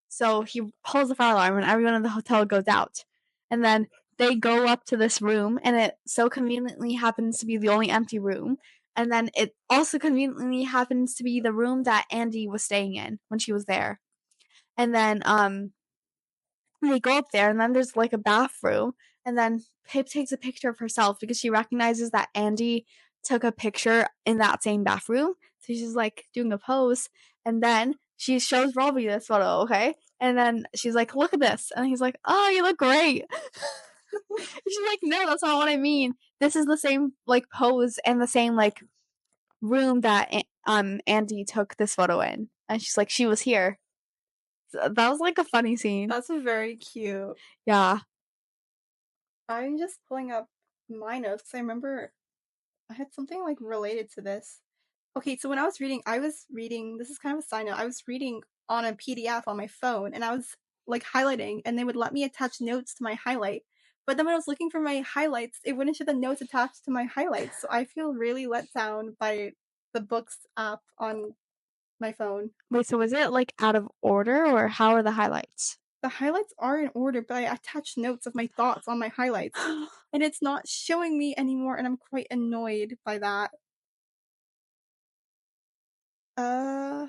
so he pulls the fire alarm and everyone in the hotel goes out. And then they go up to this room and it so conveniently happens to be the only empty room. And then it also conveniently happens to be the room that Andy was staying in when she was there. And then they go up there and then there's like a bathroom and then Pip takes a picture of herself because she recognizes that Andy took a picture in that same bathroom. So she's like doing a pose and then she shows Robbie this photo, okay? And then she's like, look at this. And he's like, oh, you look great. She's like, no, that's not what I mean. This is the same like pose and the same like room that Andy took this photo in. And she's like, she was here. So that was like a funny scene.
that's very cute.
Yeah.
I'm just pulling up my notes because I remember I had something like related to this. Okay, so when I was reading, this is kind of a side note, I was reading on a PDF on my phone and I was like highlighting and they would let me attach notes to my highlight. But then when I was looking for my highlights, it wouldn't show the notes attached to my highlights. So I feel really let down by the books app on my phone.
Wait, so is it like out of order or how are the highlights?
The highlights are in order, but I attach notes of my thoughts on my highlights. And it's not showing me anymore, and I'm quite annoyed by that. Uh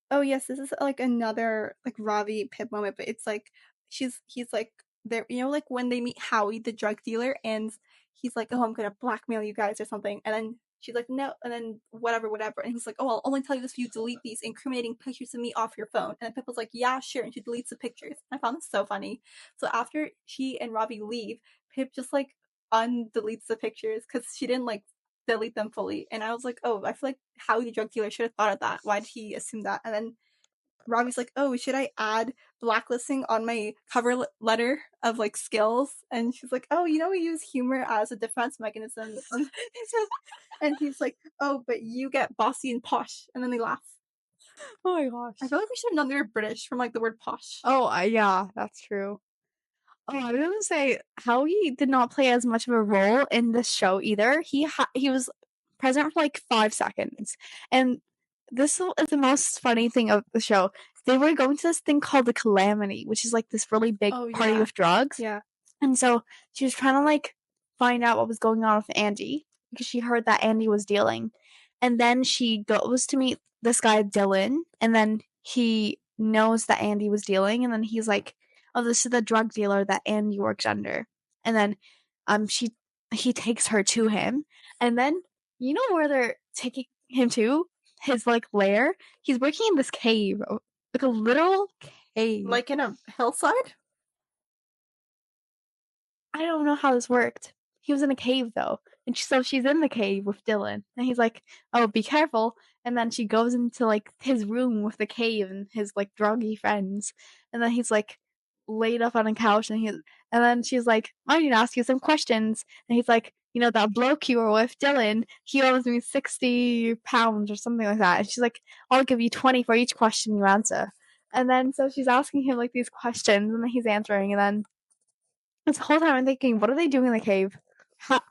Oh yes, this is like another like Ravi Pip moment, but it's like he's like there, you know, like when they meet Howie, the drug dealer, and he's like, "Oh, I'm gonna blackmail you guys or something," and then she's like, "No," and then whatever, and he's like, "Oh, I'll only tell you this if you delete these incriminating pictures of me off your phone." And then Pip was like, "Yeah, sure," and she deletes the pictures. I found this so funny. So after she and Ravi leave, Pip just like undeletes the pictures because she didn't like delete them fully. And I was like, oh, I feel like Howie the drug dealer should have thought of that. Why did he assume that? And then Robbie's like, oh, should I add blacklisting on my cover letter of like skills? And she's like, oh, you know, we use humor as a defense mechanism. And he's like, oh, but you get bossy and posh. And then they laugh.
Oh my gosh.
I feel like we should have known they were British from like the word posh.
Oh, yeah, that's true. Oh, I was gonna say Howie did not play as much of a role in this show either. He was present for like 5 seconds, and this is the most funny thing of the show. They were going to this thing called the Calamity, which is like this really big
Oh
party
yeah,
with drugs.
yeah.
And so she was trying to like find out what was going on with Andy because she heard that Andy was dealing. And then she goes to meet this guy Dylan, and then he knows that Andy was dealing, and then he's like, "Oh, this is the drug dealer that Andy works under." And then she he takes her to him, and then you know where they're taking him to? His like lair. He's working in this cave, like a literal cave.
Like in a hillside?
I don't know how this worked. He was in a cave though, and so she's in the cave with Dylan, and he's like, "Oh, be careful!" And then she goes into like his room with the cave and his like druggy friends, and then he's like laid up on a couch, and then she's like, "I need to ask you some questions," and he's like, "You know that bloke you were with, Dylan? He owes me 60 pounds or something like that," and she's like, "I'll give you 20 for each question you answer." And then so she's asking him like these questions, and then he's answering, and then this whole time I'm thinking, what are they doing in the cave? How,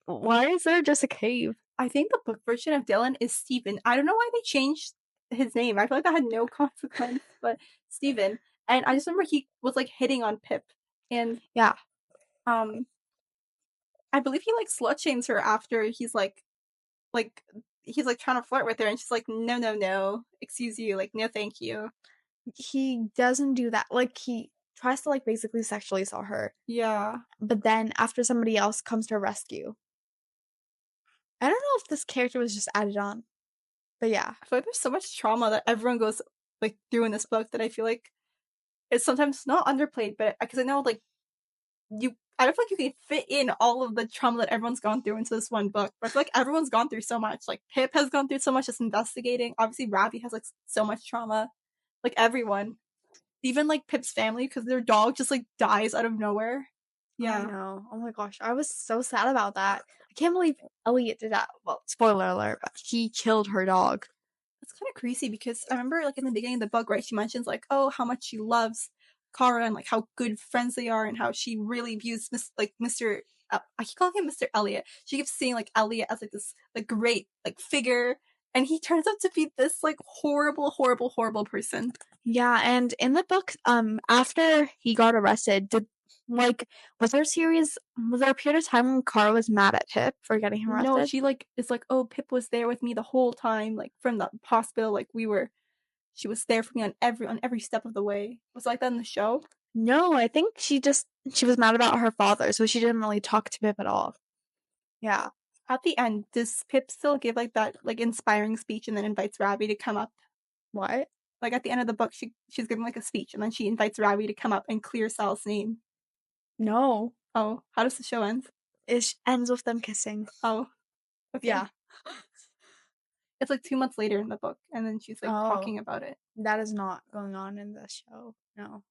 why is there just a cave?
I think the book version of Dylan is Stephen. I don't know why they changed his name. I feel like that had no consequence, but Stephen. And I just remember he was like hitting on Pip, and
Yeah,
um, I believe he like slut shames her after like he's like trying to flirt with her, and she's like, no, no, no, excuse you, like no, thank you.
he doesn't do that. Like he tries to like basically sexually assault her,
Yeah,
but then after somebody else comes to her rescue. I don't know if this character was just added on, but yeah.
I feel like there's so much trauma that everyone goes like through in this book that I feel like it's sometimes not underplayed, but because I know like I don't feel like you can fit in all of the trauma that everyone's gone through into this one book. But I feel like everyone's gone through so much. Like Pip has gone through so much just investigating. Obviously, Ravi has like so much trauma. Like everyone, even like Pip's family, because their dog just like dies out of nowhere.
I
Yeah,
know. Oh my gosh, I was so sad about that. I can't believe Elliot did that. Well, spoiler alert, but he killed her dog.
it's kind of crazy because I remember like in the beginning of the book, right? She mentions like, oh, how much she loves Kara and like how good friends they are and how she really views Mr. I keep calling him Mr. Elliot. She keeps seeing like Elliot as like this like great like figure, and he turns out to be this like horrible, horrible, horrible person.
Yeah, and in the book, after he got arrested, did like was there a period of time when Carl was mad at Pip for getting him
No,
arrested?
she like is like, oh, Pip was there with me the whole time, like from the hospital, like we were. She was there for me on every step of the way. Was it like that in the show?
No, I think she was mad about her father, so she didn't really talk to Pip at all. Yeah.
At the end, does Pip still give like that like inspiring speech and then invites Ravi to come up?
What?
Like at the end of the book, she's giving like a speech and then she invites Ravi to come up and clear Sal's name.
No.
Oh, how does the show end?
It ends with them kissing.
Oh, okay.
Yeah.
It's like 2 months later in the book, and then she's like
Oh,
talking about it.
that is not going on in the show. No.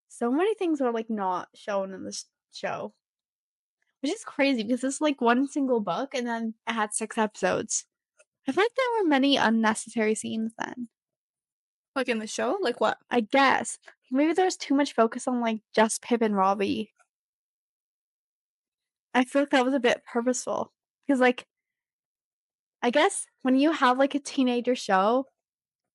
So many things are like not shown in this show, which is crazy because it's like one single book and then it had 6 episodes. I feel like there were many unnecessary scenes then.
Like in the show, like what?
I guess maybe there was too much focus on like just Pip and Robbie. I feel like that was a bit purposeful because like I guess when you have like a teenager show,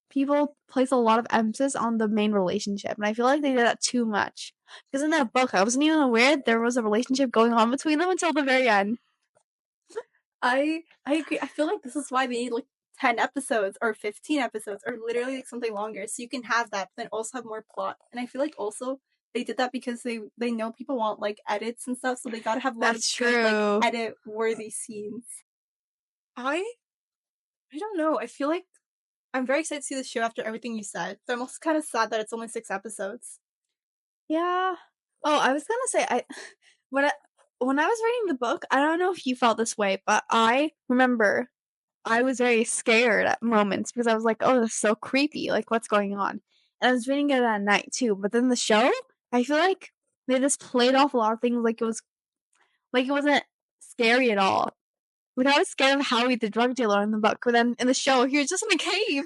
people place a lot of emphasis on the main relationship, and I feel like they did that too much. Because in that book, I wasn't even aware there was a relationship going on between them until the very end.
I agree. I feel like this is why they need like 10 episodes or 15 episodes or literally like something longer, so you can have that, but then also have more plot. And I feel like also they did that because they know people want like edits and stuff, so they gotta have a lot of
That's
good like
true.
edit worthy scenes.
I
I don't know. I feel like I'm very excited to see the show after everything you said. But I'm also kind of sad that it's only 6 episodes.
Yeah. Oh, I was gonna say when I when I was reading the book, I don't know if you felt this way, but I remember I was very scared at moments because I was like, "Oh, this is so creepy. Like, what's going on?" And I was reading it at night too. But then the show, I feel like they just played off a lot of things like it wasn't scary at all. Like I was scared of Howie the drug dealer in the book, but then in the show, he was just in a cave.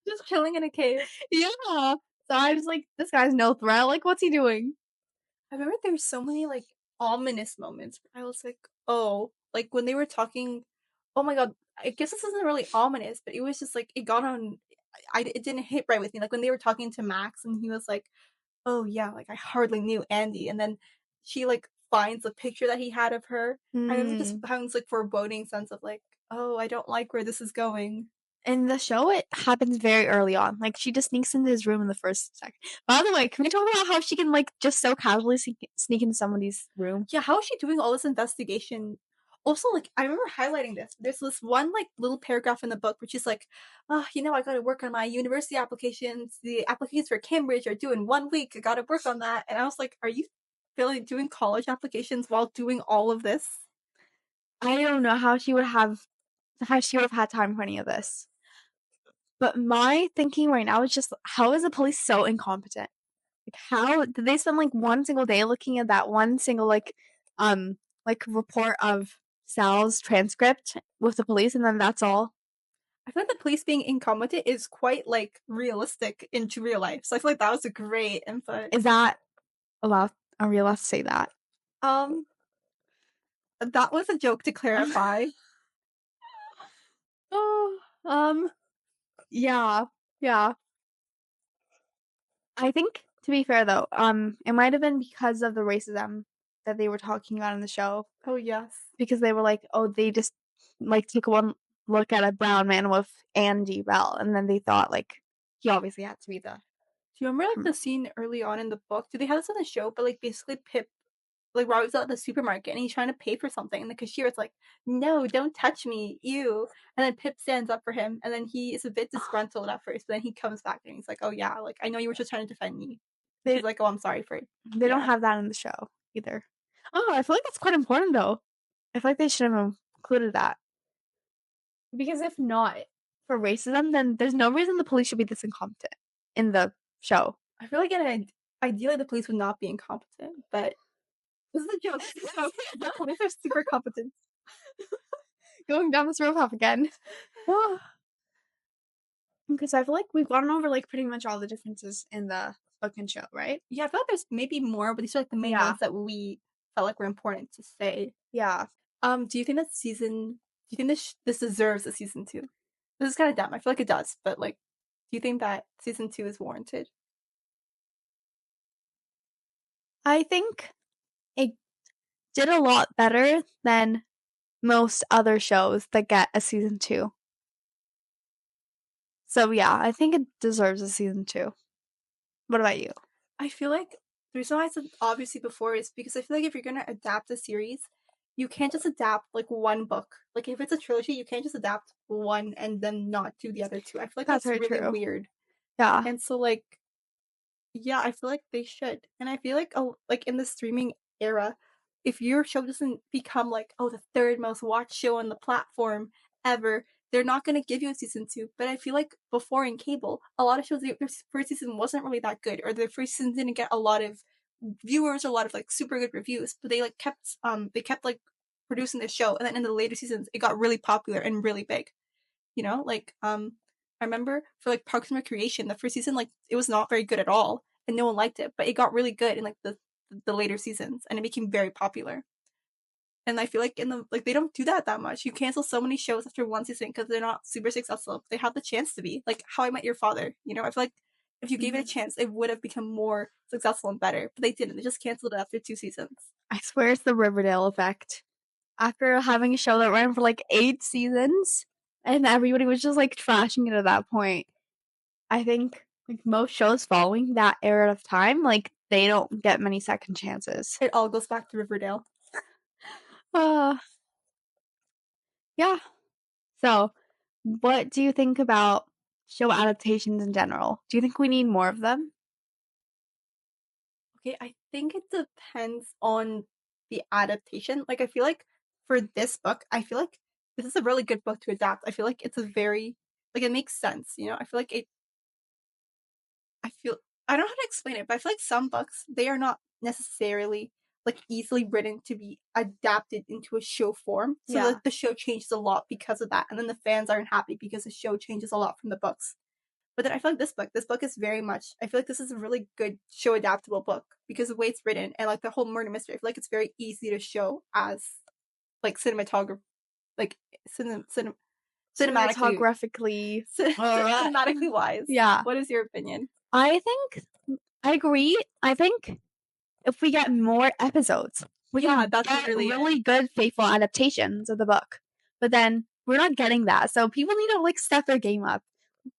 Just chilling in a cave.
Yeah. So I was like, this guy's no threat. Like, what's he doing?
I remember there were so many like ominous moments. I was like, oh, like when they were talking. Oh my god! I guess this isn't really ominous, but it was just like it got on. It didn't hit right with me. Like when they were talking to Max, and he was like, "Oh yeah, like I hardly knew Andy," and then she like finds a picture that he had of her, and then just
Hmm.
having this like foreboding sense of like, "Oh, I don't like where this is going."
In the show, it happens very early on. Like, she just sneaks into his room in the first second. By the way, can we talk about how she can, like, just so casually sneak into somebody's room?
Yeah, how is she doing all this investigation? Also, like, I remember highlighting this. There's this one, like, little paragraph in the book where she's like, oh, I gotta work on my university applications. The applications for Cambridge are due in 1 week. I gotta work on that. And I was like, are you feeling doing college applications while doing all of this?
I don't know how she would have had time for any of this. But my thinking right now is just, how is the police so incompetent? Like, how did they spend like one single day looking at that one single report of Sal's transcript with the police, and then that's all?
I feel like the police being incompetent is quite, like, realistic into real life. So I feel like that was a great input.
Is that allowed? Are we allowed to say that?
Um, that was a joke to clarify.
Oh, yeah, yeah. I think to be fair though, it might have been because of the racism that they were talking about in the show.
Oh, yes.
Because they were like, oh, they just like took one look at a brown man with Andy Bell, and then they thought like he obviously had to be the
Do you remember like the
criminal.
scene early on in the book? Do they have this in the show? But like basically Pip like Robbie's at the supermarket and he's trying to pay for something, and the cashier is like, "No, don't touch me, you." And then Pip stands up for him, and then he is a bit disgruntled at first, but then he comes back and he's like, "Oh yeah, like I know you were just trying to defend me." And
They
she's like, "Oh, I'm sorry for it."
they don't
Yeah.
have that in the show either. Oh, I feel like that's quite important though. I feel like they should have included that. Because if not for racism, then there's no reason the police should be this incompetent in the show.
I feel like ideally the police would not be incompetent, but this is a joke. So the police are super competent.
Going down this road path again. Because I feel like we've gone over like pretty much all the differences in the book and show, right?
Yeah, I feel like there's maybe more, but these are like the main
Yeah.
ones that we felt like were important to say.
Yeah.
Do you think this deserves a season 2? This is kind of dumb. I feel like it does, but like, do you think that season 2 is warranted?
I think it did a lot better than most other shows that get a season 2. So yeah, I think it deserves a season 2. What about you?
I feel like the reason why I said obviously before is because I feel like if you're gonna adapt a series, you can't just adapt like one book. Like if it's a trilogy, you can't just adapt one and then not do the other two. I feel like
That's
that's
very
really
true.
weird.
Yeah.
And so like yeah, I feel like they should. And I feel like like in the streaming era, if your show doesn't become like, oh, the third most watched show on the platform ever, they're not going to give you a season 2. But I feel like before in cable, a lot of shows their first season wasn't really that good, or their first season didn't get a lot of viewers or a lot of like super good reviews, but they kept like producing the show, and then in the later seasons it got really popular and really big. Like I remember for like Parks and Recreation, the first season like it was not very good at all, and no one liked it, but it got really good in like the later seasons, and it became very popular. And I feel like in the like they don't do that much. You cancel so many shows after one season because they're not super successful. They have the chance to be like How I Met Your Father. I feel like if you gave it a chance, it would have become more successful and better. But they didn't. They just canceled it after 2 seasons.
I swear it's the Riverdale effect. After having a show that ran for like 8 seasons and everybody was just like trashing it at that point. I think like most shows following that era of time, like they don't get many second chances.
It all goes back to Riverdale.
Uh yeah. So, what do you think about show adaptations in general? Do you think we need more of them?
Okay, I think it depends on the adaptation. Like, I feel like for this book, I feel like this is a really good book to adapt. I feel like it's a very, like, it makes sense. I feel like I don't know how to explain it, but I feel like some books, they are not necessarily like easily written to be adapted into a show form. So
Yeah.
the show changes a lot because of that. And then the fans aren't happy because the show changes a lot from the books. But then I feel like this book is very much, I feel like this is a really good show adaptable book because the way it's written and like the whole murder mystery, I feel like it's very easy to show as like cinematography, like cinematically,
Cinematographically.
cinematically wise.
Yeah.
What is your opinion?
I think I agree. I think if we get more episodes, we can
That's
get
really
really good, faithful adaptations of the book. But then we're not getting that, so people need to like step their game up.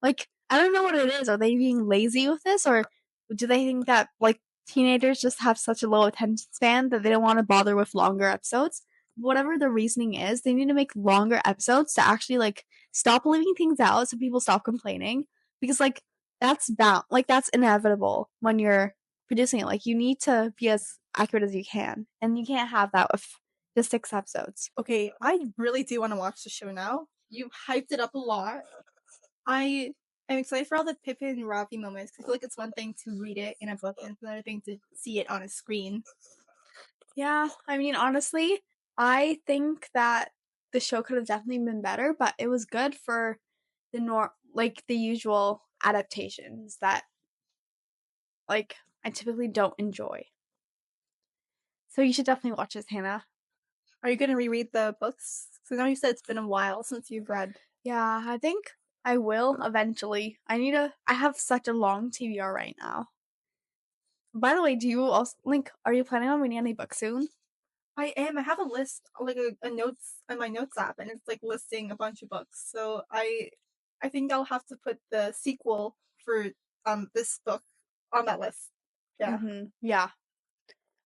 Like I don't know what it is. Are they being lazy with this, or do they think that like teenagers just have such a low attention span that they don't want to bother with longer episodes? Whatever the reasoning is, they need to make longer episodes to actually like stop leaving things out so people stop complaining. Because like that's bound, like that's inevitable when you're producing it. Like you need to be as accurate as you can, and you can't have that with just 6 episodes.
Okay, I really do want to watch the show now. You hyped it up a lot. I am excited for all the Pippin and Ravi moments. I feel like it's one thing to read it in a book, and it's another thing to see it on a screen.
Yeah, I mean, honestly, I think that the show could have definitely been better, but it was good for like the usual adaptations that like I typically don't enjoy. So you should definitely watch this, Hannah.
Are you going to reread the books? So now you said it's been a while since you've read.
Yeah, I think I will eventually. I have such a long TBR right now. By the way, do you also like are you planning on reading any books soon?
I am. I have a list, like a notes on my notes app, and it's like listing a bunch of books. So I think I'll have to put the sequel for this book on that list. Yeah.
Yeah.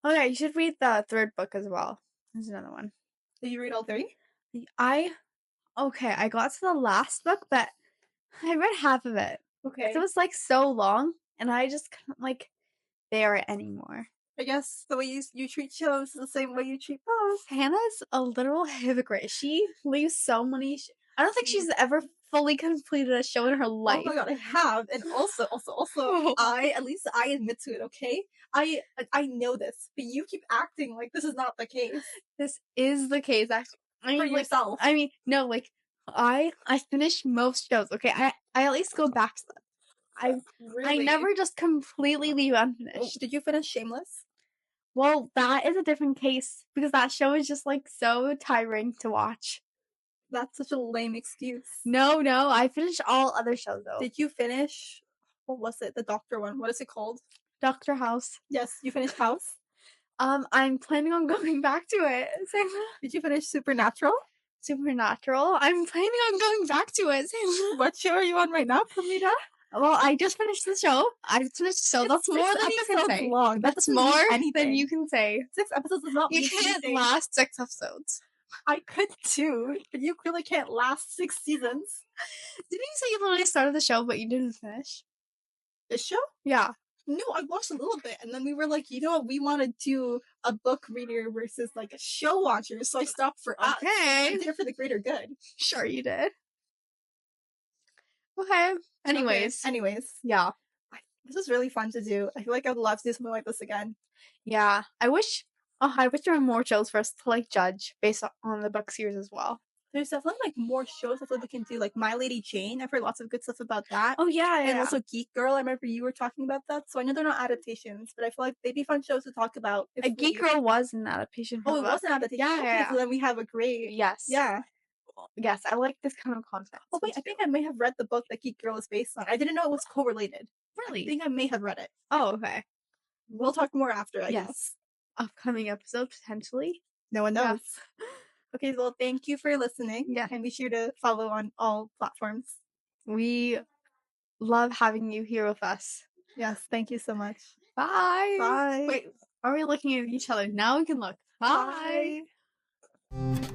Oh yeah, you should read the third book as well. There's another one.
Did you read all three?
I okay, I got to the last book, but I read half of it.
Okay.
It was like so long, and I just couldn't like bear it anymore.
I guess the way you treat shows is the same way you treat posts.
Hannah's a literal hypocrite. She leaves so many. I don't think she's ever fully completed a show in her life.
Oh my god, I have, and also, I at least I admit to it. Okay, I know this, but you keep acting like this is not the case.
This is the case, actually. I
For
mean,
yourself.
I mean, no, like I finish most shows. Okay, I at least go back to them. I
Really?
never just completely leave
Oh,
unfinished.
did you finish Shameless?
Well, that is a different case because that show is just like so tiring to watch.
That's such a lame excuse.
No, I finished all other shows though.
Did you finish? What was it? The doctor one. What is it called?
Doctor House.
Yes, you finished House.
I'm planning on going back to it.
Did you finish Supernatural?
Supernatural. I'm planning on going back to it.
What show are you on right now, Parmida?
Well, I just finished the show. I just finished the show. That's more than you can say.
Long.
That's more than you can say.
6 episodes does not mean
You can't
anything.
last 6 episodes.
I could too, but you clearly can't last 6 seasons.
Didn't you say you literally started the show, but you didn't finish?
This show?
Yeah.
No, I watched a little bit, and then we were like, you know what? We want to do a book reader versus like a show watcher, so I stopped for us. I did it for the greater good.
Sure you did. Okay. Anyways. Yeah.
This was really fun to do. I feel like I would love to do something like this again.
Yeah. I wish there were more shows for us to like judge based on the book series as well.
There's definitely like more shows I feel like we can do, like My Lady Jane. I've heard lots of good stuff about that.
Oh yeah,
and also Geek Girl. I remember you were talking about that. So I know they're not adaptations, but I feel like they'd be fun shows to talk about.
A Geek Girl was an adaptation.
Oh, it was an adaptation.
Yeah,
okay, so then we have a great.
Yes.
Yeah.
Yes, I like this kind of content.
Oh wait, I think I may have read the book that Geek Girl is based on. I didn't know it was correlated.
Really?
I think I may have read it.
Oh, okay.
We'll talk more after, I guess.
Upcoming episode, potentially.
No one knows. Yeah. Okay, well, thank you for listening.
Yeah.
And be sure to follow on all platforms.
We love having you here with us.
Yes, thank you so much.
Bye.
Bye.
Wait, are we looking at each other? Now we can look. Bye.
Bye.